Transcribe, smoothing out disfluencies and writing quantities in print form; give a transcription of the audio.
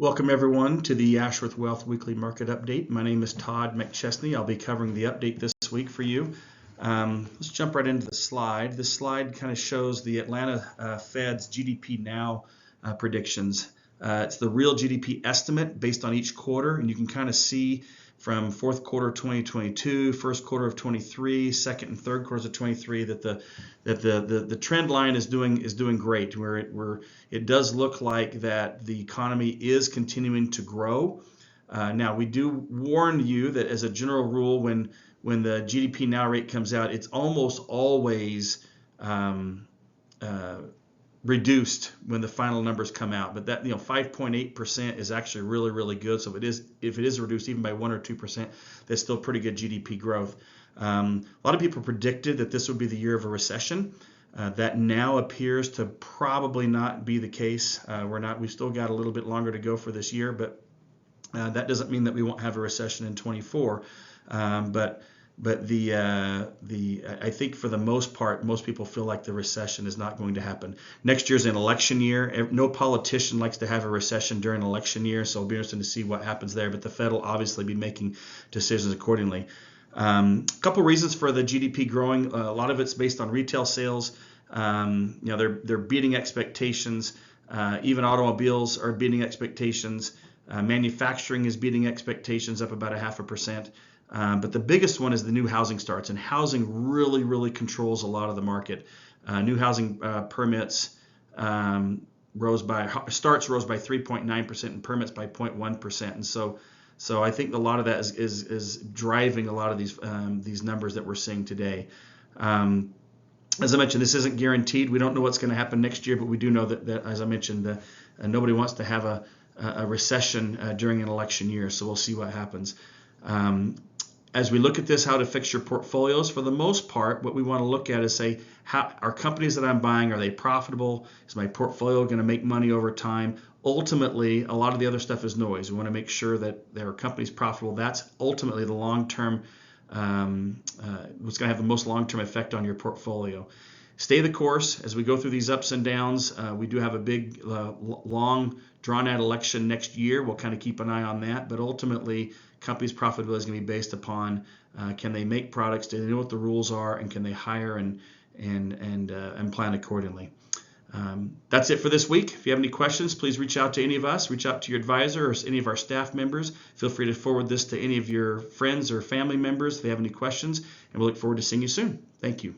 Welcome everyone to the Ashworth Wealth Weekly Market Update. My name is Todd McChesney. I'll be covering the update this week for you. Let's jump right into the slide. This slide kind of shows the Atlanta Fed's GDP Now predictions. It's the real GDP estimate based on each quarter, and you can kind of see from fourth quarter of 2022, first quarter of 23, second and third quarters of 23 that the trend line is doing great. Where it does look like that the economy is continuing to grow. Now we do warn you that as a general rule, when the GDP Now rate comes out, it's almost always reduced when the final numbers come out, but that 5.8% is actually really good. So if it is reduced even by 1 or 2%, that's still pretty good GDP growth. A lot of people predicted that this would be the year of a recession. That now appears to probably not be the case. We've still got a little bit longer to go for this year, but that doesn't mean that we won't have a recession in 24. But I think for the most part, most people feel like the recession is not going to happen. Next year's an election year. No politician likes to have a recession during an election year, so it'll be interesting to see what happens there. But the Fed will obviously be making decisions accordingly. A couple reasons for the GDP growing. A lot of it's based on retail sales. They're beating expectations. Even automobiles are beating expectations. Manufacturing is beating expectations, up about 0.5%. But the biggest one is the new housing starts, and housing really controls a lot of the market. New housing permits rose by 3.9% and permits by 0.1%, and so I think a lot of that is driving a lot of these numbers that we're seeing today. As I mentioned, this isn't guaranteed. We don't know what's going to happen next year, but we do know that as I mentioned, nobody wants to have a recession during an election year, so we'll see what happens. As we look at this, how to fix your portfolios, for the most part, what we want to look at is say, how are companies that I'm buying, are they profitable? Is my portfolio going to make money over time? Ultimately, a lot of the other stuff is noise. We want to make sure that there are companies profitable. That's ultimately the long-term, what's going to have the most long-term effect on your portfolio. Stay the course as we go through these ups and downs. We do have a big, long, drawn-out election next year. We'll kind of keep an eye on that. But ultimately, companies' profitability is going to be based upon can they make products, do they know what the rules are, and can they hire and plan accordingly. That's it for this week. If you have any questions, please reach out to any of us. Reach out to your advisor or any of our staff members. Feel free to forward this to any of your friends or family members if they have any questions. And we look forward to seeing you soon. Thank you.